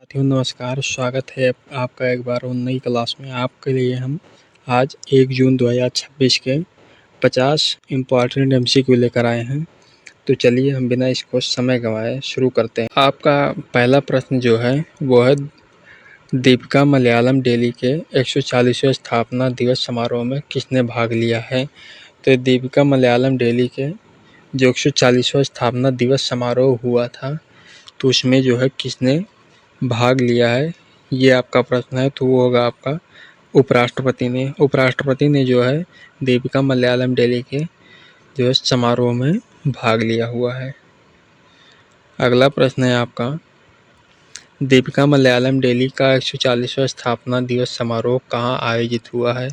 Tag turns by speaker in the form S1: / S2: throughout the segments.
S1: साथियों नमस्कार, स्वागत है आपका एक बार और नई क्लास में। आपके लिए हम आज 1 जून 2026 के 50 इम्पॉर्टेंट एमसीक्यू लेकर आए हैं। तो चलिए हम बिना इसको समय गंवाए शुरू करते हैं। आपका पहला प्रश्न जो है वो है दीपिका मलयालम डेली के 140वें स्थापना दिवस समारोह में किसने भाग लिया है? तो दीपिका मलयालम डेली के जो 140वां स्थापना दिवस समारोह हुआ था तो उसमें जो है किसने भाग लिया है, ये आपका प्रश्न है। तो वो होगा आपका उपराष्ट्रपति ने जो है दीपिका मलयालम डेली के जो है समारोह में भाग लिया हुआ है। अगला प्रश्न है आपका दीपिका मलयालम डेली का 140वां स्थापना दिवस समारोह कहाँ आयोजित हुआ है?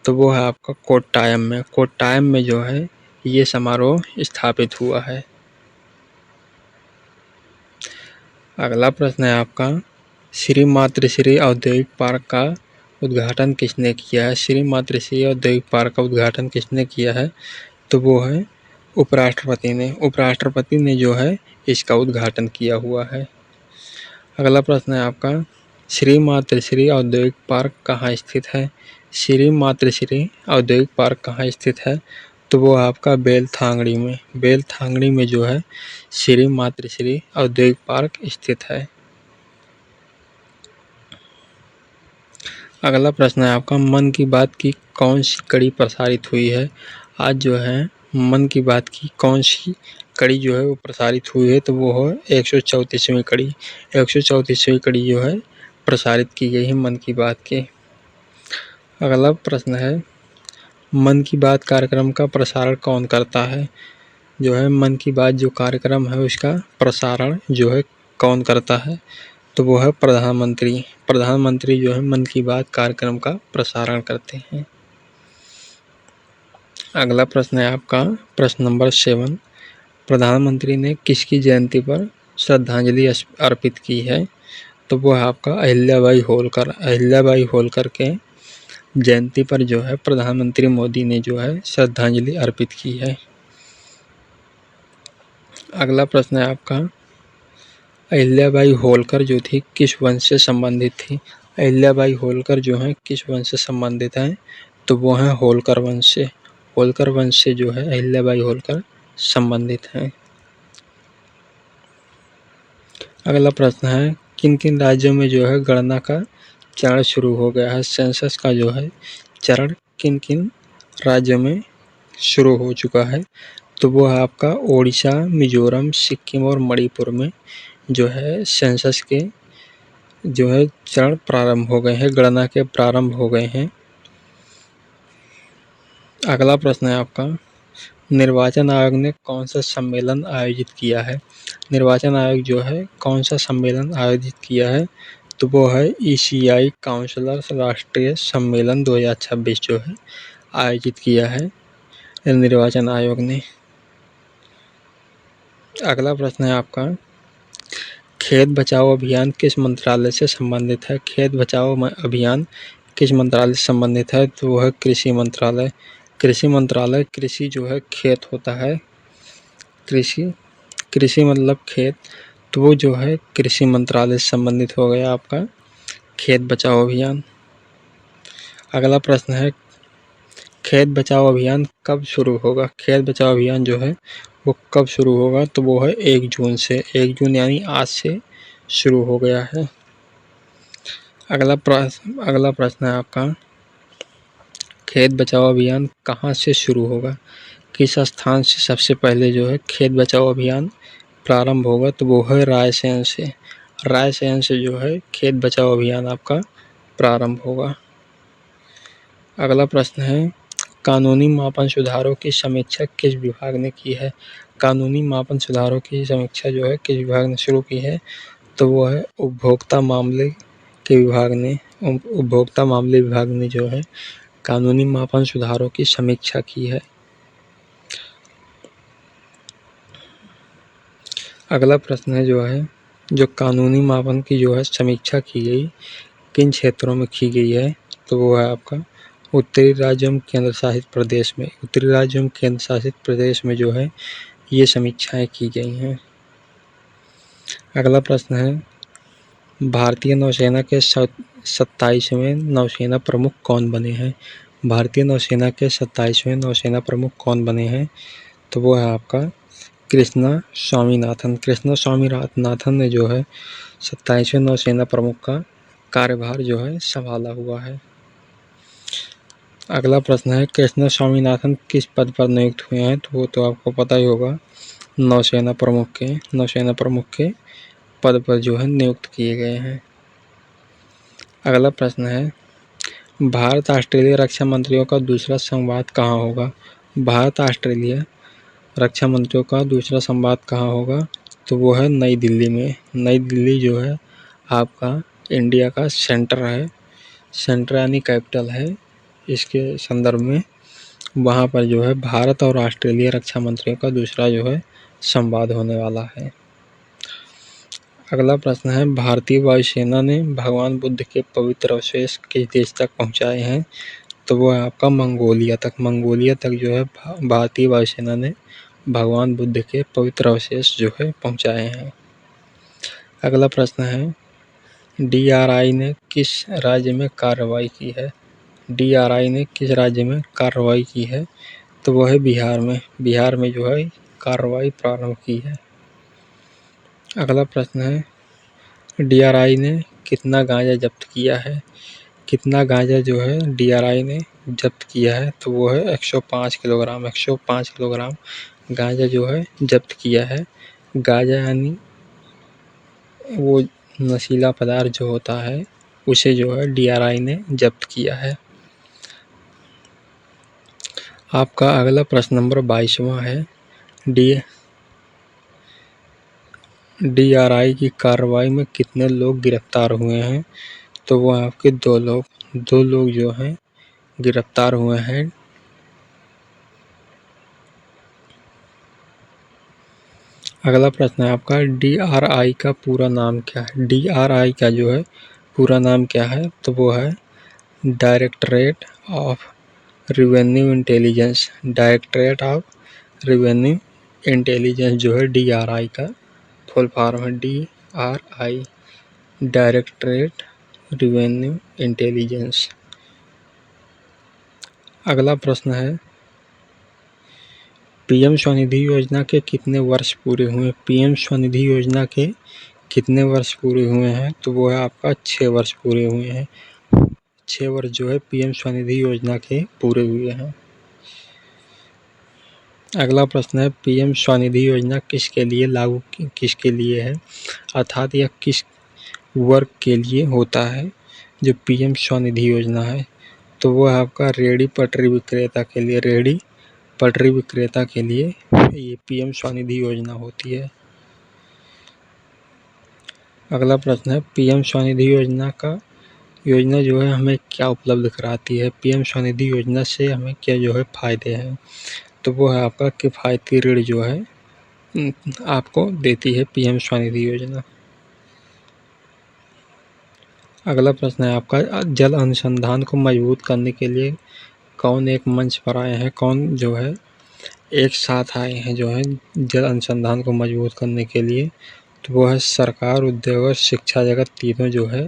S1: तो वो है आपका कोट्टायम में जो है ये समारोह स्थापित हुआ है। अगला प्रश्न है आपका श्री मातृश्री औद्योगिक पार्क का उद्घाटन किसने किया है? श्री मातृश्री औद्योगिक पार्क का उद्घाटन किसने किया है? तो वो है उपराष्ट्रपति ने जो है इसका उद्घाटन किया हुआ है। अगला प्रश्न है आपका श्री मातृश्री औद्योगिक पार्क कहाँ स्थित है? श्री मातृश्री औद्योगिक पार्क कहाँ स्थित है? तो वो आपका बेलथांगड़ी में जो है श्री मातृश्री औद्योगिक पार्क स्थित है। अगला प्रश्न है आपका मन की बात की कौन सी कड़ी प्रसारित हुई है? आज जो है मन की बात की कौन सी कड़ी जो है वो प्रसारित हुई है? तो वो है 134वीं कड़ी। 134वीं कड़ी जो है प्रसारित की गई है मन की बात की। अगला प्रश्न है मन की बात कार्यक्रम का प्रसारण कौन करता है? जो है मन की बात जो कार्यक्रम है उसका प्रसारण जो है कौन करता है? तो वो है प्रधानमंत्री जो है मन की बात कार्यक्रम का प्रसारण करते हैं। अगला प्रश्न है आपका प्रश्न नंबर 7 प्रधानमंत्री ने किसकी जयंती पर श्रद्धांजलि अर्पित की है? तो वो है आपका अहिल्याबाई होलकर के जयंती पर जो है प्रधानमंत्री मोदी ने जो है श्रद्धांजलि अर्पित की है। अगला प्रश्न है आपका अहिल्याबाई होलकर जो थी किस वंश से संबंधित थी? अहिल्याबाई होलकर जो है किस वंश से संबंधित हैं? तो वो हैं होलकर वंश से। होलकर वंश से जो है अहिल्याबाई होलकर संबंधित हैं। अगला प्रश्न है किन किन राज्यों में जो है गणना का चरण शुरू हो गया है? सेंसस का जो है चरण किन किन राज्यों में शुरू हो चुका है? तो वो है आपका ओडिशा, मिजोरम, सिक्किम और मणिपुर में जो है सेंसस के जो है चरण प्रारंभ हो गए हैं, गणना के प्रारंभ हो गए हैं। अगला प्रश्न है आपका निर्वाचन आयोग ने कौन सा सम्मेलन आयोजित किया है? निर्वाचन आयोग जो है कौन सा सम्मेलन आयोजित किया है? तो वो है ECI काउंसलर्स राष्ट्रीय सम्मेलन 2026 जो है आयोजित किया है निर्वाचन आयोग ने। अगला प्रश्न है आपका खेत बचाओ अभियान किस मंत्रालय से संबंधित है? खेत बचाओ अभियान किस मंत्रालय से संबंधित है? तो वह है कृषि मंत्रालय। कृषि जो है खेत होता है, कृषि मतलब खेत, तो वो जो है कृषि मंत्रालय से संबंधित हो गया आपका खेत बचाओ अभियान। अगला प्रश्न है खेत बचाओ अभियान कब शुरू होगा? खेत बचाओ अभियान जो है वो कब शुरू होगा? तो वो है 1 जून से। 1 जून यानी आज से शुरू हो गया है। अगला प्रश्न है आपका खेत बचाओ अभियान कहाँ से शुरू होगा? किस स्थान से सबसे पहले जो है खेत बचाओ अभियान प्रारंभ होगा? तो वो है रायसेन से। रायसेन से जो है खेत बचाओ अभियान आपका प्रारंभ होगा। अगला प्रश्न है कानूनी मापन सुधारों की समीक्षा किस विभाग ने की है? कानूनी मापन सुधारों की समीक्षा जो है किस विभाग ने शुरू की है? तो वो है उपभोक्ता मामले विभाग ने जो है कानूनी मापन सुधारों की समीक्षा की है। अगला प्रश्न है जो कानूनी मापन की जो है समीक्षा की गई किन क्षेत्रों में की गई है? तो वो है आपका उत्तरी राज्यों एवं केंद्र शासित प्रदेश में जो है ये समीक्षाएं की गई हैं। अगला प्रश्न है भारतीय नौसेना के 27वें नौसेना प्रमुख कौन बने हैं? भारतीय नौसेना के 27वें नौसेना प्रमुख कौन बने हैं? तो वो है आपका कृष्णा स्वामीनाथन। कृष्णा स्वामीनाथन ने जो है 27वें नौसेना प्रमुख का कार्यभार जो है संभाला हुआ है। अगला प्रश्न है, कृष्णा स्वामीनाथन किस पद पर नियुक्त हुए हैं? तो वो तो आपको पता ही होगा, नौसेना प्रमुख के पद पर जो है नियुक्त किए गए हैं। अगला प्रश्न है, भारत ऑस्ट्रेलिया रक्षा मंत्रियों का दूसरा संवाद कहाँ होगा? भारत ऑस्ट्रेलिया रक्षा मंत्रियों का दूसरा संवाद कहाँ होगा? तो वो है नई दिल्ली में। नई दिल्ली जो है आपका इंडिया का सेंटर है, सेंटर यानी कैपिटल है। इसके संदर्भ में वहाँ पर जो है भारत और ऑस्ट्रेलिया रक्षा मंत्रियों का दूसरा जो है संवाद होने वाला है। अगला प्रश्न है, भारतीय वायुसेना ने भगवान बुद्ध के पवित्र अवशेष किस देश तक पहुँचाए हैं? तो वो है आपका मंगोलिया तक। मंगोलिया तक जो है भारतीय वायुसेना ने भगवान बुद्ध के पवित्र अवशेष जो है पहुँचाए हैं। अगला प्रश्न है, DRI ने किस राज्य में कार्रवाई की है? DRI ने किस राज्य में कार्रवाई की है? तो वो है बिहार में। बिहार में जो है कार्रवाई प्रारंभ की है। अगला प्रश्न है, DRI ने कितना गांजा जब्त किया है? कितना गांजा जो है DRI ने जब्त किया है? तो वो है 105 किलोग्राम। 105 किलोग्राम गांजा जो है जब्त किया है। गांजा यानी वो नशीला पदार्थ जो होता है, उसे जो है DRI ने जब्त किया है। आपका अगला प्रश्न नंबर 22वां है, DRI की कार्रवाई में कितने लोग गिरफ्तार हुए हैं? तो वो आपके 2 लोग। 2 लोग जो हैं गिरफ्तार हुए हैं। अगला प्रश्न है आपका, DRI का पूरा नाम क्या है? DRI का जो है पूरा नाम क्या है? तो वो है directorate of revenue intelligence. Directorate of revenue intelligence जो है DRI का फुल फॉर्म है। DRI directorate revenue intelligence. अगला प्रश्न है, PM स्वनिधि योजना के कितने वर्ष पूरे हुए? PM स्वनिधि योजना के कितने वर्ष पूरे हुए हैं? तो वो है आपका 6 वर्ष पूरे हुए हैं। 6 वर्ष जो है PM स्वनिधि योजना के पूरे हुए हैं। अगला प्रश्न है, PM स्वनिधि योजना किसके लिए है, अर्थात यह किस वर्ग के लिए होता है जो PM स्वनिधि योजना है? तो वो है आपका रेहड़ी पटरी विक्रेता के लिए। रेहड़ी पटरी विक्रेता के लिए ये PM स्वनिधि योजना होती है। अगला प्रश्न है, PM स्वनिधि योजना जो है हमें क्या उपलब्ध कराती है? PM स्वनिधि योजना से हमें क्या जो है फायदे हैं? तो वो है आपका किफ़ायती ऋण जो है आपको देती है PM स्वनिधि योजना। अगला प्रश्न है आपका, जल अनुसंधान को मजबूत करने के लिए कौन एक मंच पर आए हैं? कौन जो है एक साथ आए हैं जो है जल अनुसंधान को मजबूत करने के लिए? तो वो है सरकार, उद्योग और शिक्षा जगत तीनों जो है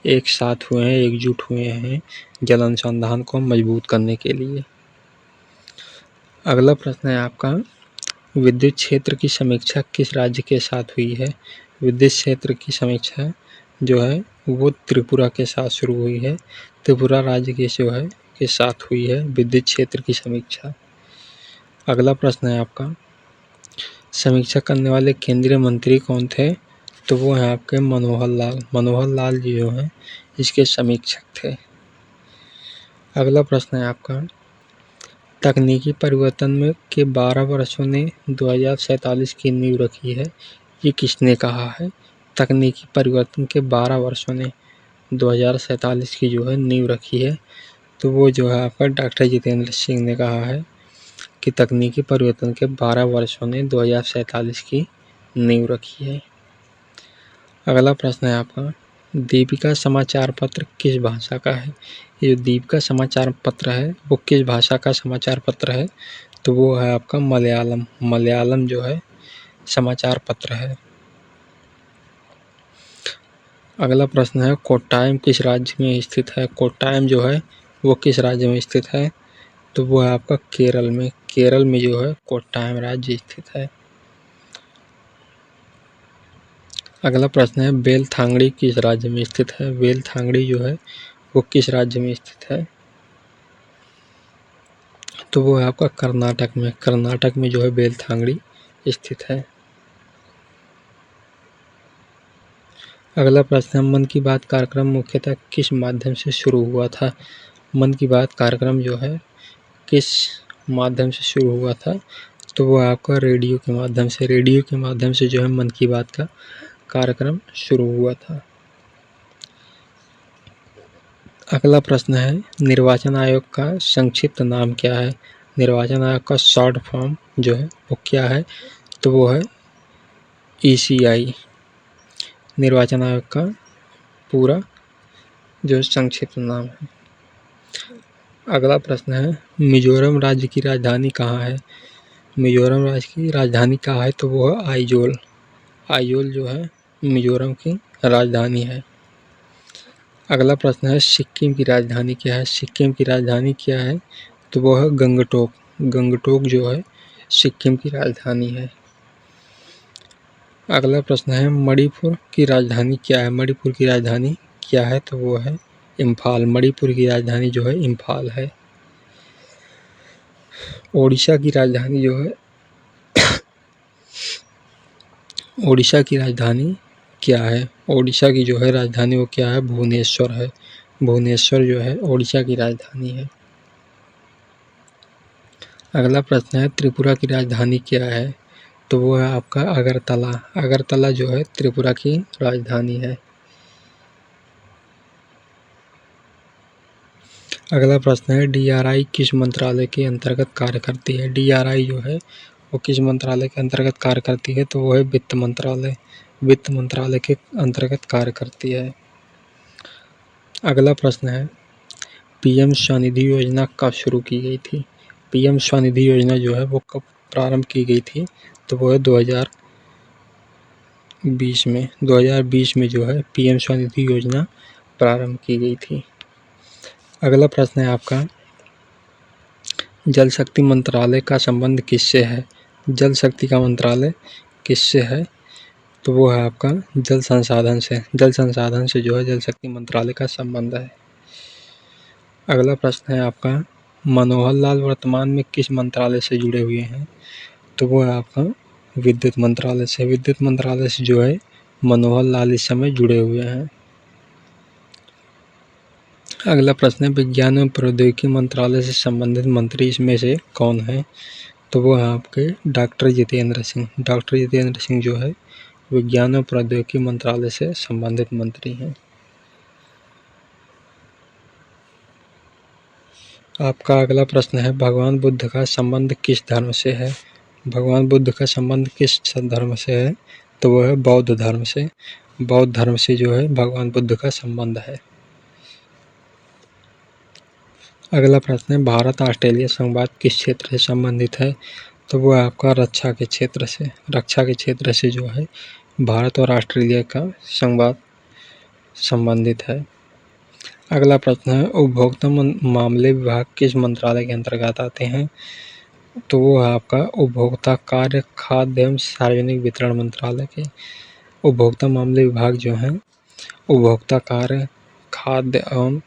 S1: एक साथ हुए हैं, एकजुट हुए हैं जल अनुसंधान को मजबूत करने के लिए। अगला प्रश्न है आपका, विद्युत क्षेत्र की समीक्षा किस राज्य के साथ हुई है? विद्युत क्षेत्र की समीक्षा जो है वो त्रिपुरा के साथ शुरू हुई है। त्रिपुरा राज्य के जो है के साथ हुई है विद्युत क्षेत्र की समीक्षा। अगला प्रश्न है आपका, समीक्षा करने वाले केंद्रीय मंत्री कौन थे? तो वो हैं आपके मनोहर लाल। मनोहर लाल जी जो हैं इसके समीक्षक थे। अगला प्रश्न है आपका, तकनीकी परिवर्तन में के 12 वर्षों ने 2047 की नींव रखी है, ये किसने कहा है? तकनीकी परिवर्तन के 12 वर्षों ने 2047 की जो है नींव रखी है। तो वो जो है आपका डॉक्टर जितेंद्र सिंह ने कहा है कि तकनीकी परिवर्तन के 12 वर्षों ने 2047 की नींव रखी है। अगला प्रश्न है आपका, दीपिका समाचार पत्र किस भाषा का है? ये जो दीपिका समाचार पत्र है वो किस भाषा का समाचार पत्र है? तो वो है आपका मलयालम। मलयालम जो है समाचार पत्र है। अगला प्रश्न है कोट्टायम किस राज्य में स्थित है। कोट्टायम जो है वो किस राज्य में स्थित है, तो वो है आपका केरल में। केरल में जो है कोट्टायम राज्य स्थित है। अगला प्रश्न है बेलथांगड़ी किस राज्य में स्थित है। बेलथांगड़ी जो है वो किस राज्य में स्थित है, तो वो है आपका कर्नाटक में। कर्नाटक में जो है बेलथांगड़ी स्थित है। अगला प्रश्न है मन की बात कार्यक्रम मुख्यतः किस माध्यम से शुरू हुआ था। मन की बात कार्यक्रम जो है किस माध्यम से शुरू हुआ था, तो वो आपका रेडियो के माध्यम से। रेडियो के माध्यम से जो है मन की बात का कार्यक्रम शुरू हुआ था। अगला प्रश्न है निर्वाचन आयोग का संक्षिप्त नाम क्या है। निर्वाचन आयोग का शॉर्ट फॉर्म जो है वो क्या है, तो वो है ECI। निर्वाचन आयोग का पूरा जो संक्षिप्त नाम है। अगला प्रश्न है मिजोरम राज्य की राजधानी कहाँ है। मिजोरम राज्य की राजधानी कहाँ है, तो वो है आइजोल। आइजोल जो है मिजोरम की राजधानी है। अगला प्रश्न है सिक्किम की राजधानी क्या है। सिक्किम की राजधानी क्या है, तो वो है गंगटोक। गंगटोक जो है सिक्किम की राजधानी है। अगला प्रश्न है मणिपुर की राजधानी क्या है। मणिपुर की राजधानी क्या है, तो वो है इम्फाल। मणिपुर की राजधानी जो है इम्फाल है। ओडिशा की राजधानी जो है ओडिशा की राजधानी क्या है। ओडिशा की जो है राजधानी वो क्या है, भुवनेश्वर है। भुवनेश्वर जो है ओडिशा की राजधानी है। अगला प्रश्न है त्रिपुरा की राजधानी क्या है, तो वो है आपका अगरतला। अगरतला जो है त्रिपुरा की राजधानी है। अगला प्रश्न है DRI किस मंत्रालय के अंतर्गत कार्य करती है। DRI जो है वो किस मंत्रालय के अंतर्गत कार्य करती है, तो वो है वित्त मंत्रालय। वित्त मंत्रालय के अंतर्गत कार्य करती है। अगला प्रश्न है PM स्वनिधि योजना कब शुरू की गई थी। PM स्वनिधि योजना जो है वो कब प्रारंभ की गई थी, तो वो है 2020 में। 2020 में जो है PM स्वनिधि योजना प्रारंभ की गई थी। अगला प्रश्न है आपका जल शक्ति मंत्रालय का संबंध किससे है। जल शक्ति का मंत्रालय किससे है, तो वो है आपका जल संसाधन से। जल संसाधन से जो है जल शक्ति मंत्रालय का संबंध है। अगला प्रश्न है आपका मनोहर लाल वर्तमान में किस मंत्रालय से जुड़े हुए हैं, तो वो है आपका विद्युत मंत्रालय से। विद्युत मंत्रालय से जो है मनोहर लाल इस समय जुड़े हुए हैं। अगला प्रश्न है विज्ञान एवं प्रौद्योगिकी मंत्रालय से संबंधित मंत्री इसमें से कौन है, तो वो है आपके डॉक्टर जितेंद्र सिंह। डॉक्टर जितेंद्र सिंह जो है विज्ञान एवं प्रौद्योगिकी मंत्रालय से संबंधित मंत्री हैं। आपका अगला प्रश्न है भगवान बुद्ध का संबंध किस धर्म से है। भगवान बुद्ध का संबंध किस धर्म से है, तो वह है बौद्ध धर्म से। बौद्ध धर्म से जो है भगवान बुद्ध का संबंध है। अगला प्रश्न है भारत ऑस्ट्रेलिया संवाद किस क्षेत्र से संबंधित है, तो वह आपका रक्षा के क्षेत्र से। रक्षा के क्षेत्र से जो है भारत और ऑस्ट्रेलिया का संवाद संबंधित है। अगला प्रश्न है उपभोक्ता मामले विभाग किस मंत्रालय के अंतर्गत आते हैं, तो वो है आपका उपभोक्ता कार्य खाद्य एवं सार्वजनिक वितरण मंत्रालय के। उपभोक्ता मामले विभाग जो है उपभोक्ता कार्य खाद्य एवं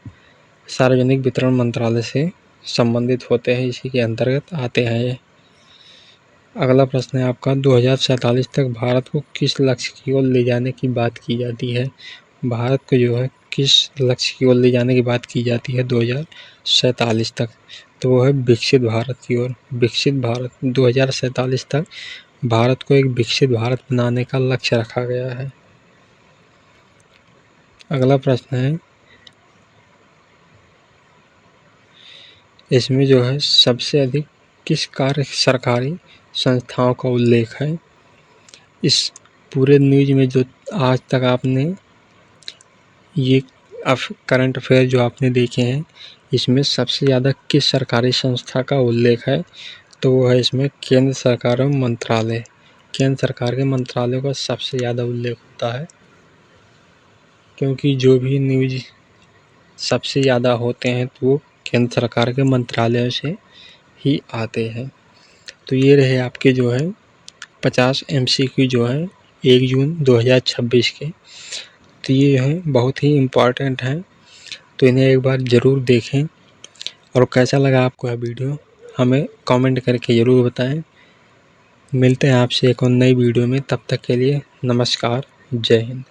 S1: सार्वजनिक वितरण मंत्रालय से संबंधित होते हैं, इसी के अंतर्गत आते हैं ये। अगला प्रश्न है आपका 2047 तक भारत को किस लक्ष्य की ओर ले जाने की बात की जाती है। भारत को जो है किस लक्ष्य की ओर ले जाने की बात की जाती है 2047 तक, तो वो है विकसित भारत की ओर। विकसित भारत 2047 तक भारत को एक विकसित भारत बनाने का लक्ष्य रखा गया है। अगला प्रश्न है इसमें जो है सबसे अधिक किस कार्य सरकारी संस्थाओं का उल्लेख है। इस पूरे न्यूज में जो आज तक आपने ये करंट अफेयर जो आपने देखे हैं, इसमें सबसे ज़्यादा किस सरकारी संस्था का उल्लेख है, तो वो है इसमें केंद्र सरकार एवं मंत्रालय। केंद्र सरकार के मंत्रालयों का सबसे ज़्यादा उल्लेख होता है। क्योंकि जो भी न्यूज़ सबसे ज़्यादा होते हैं तो वो केंद्र सरकार के मंत्रालय से ही आते हैं। तो ये रहे आपके जो है 50 MCQ जो है 1 जून 2026 के। तो ये हैं बहुत ही इम्पॉर्टेंट हैं, तो इन्हें एक बार ज़रूर देखें। और कैसा लगा आपको यह वीडियो हमें कमेंट करके ज़रूर बताएं। मिलते हैं आपसे एक और नई वीडियो में, तब तक के लिए नमस्कार, जय हिंद।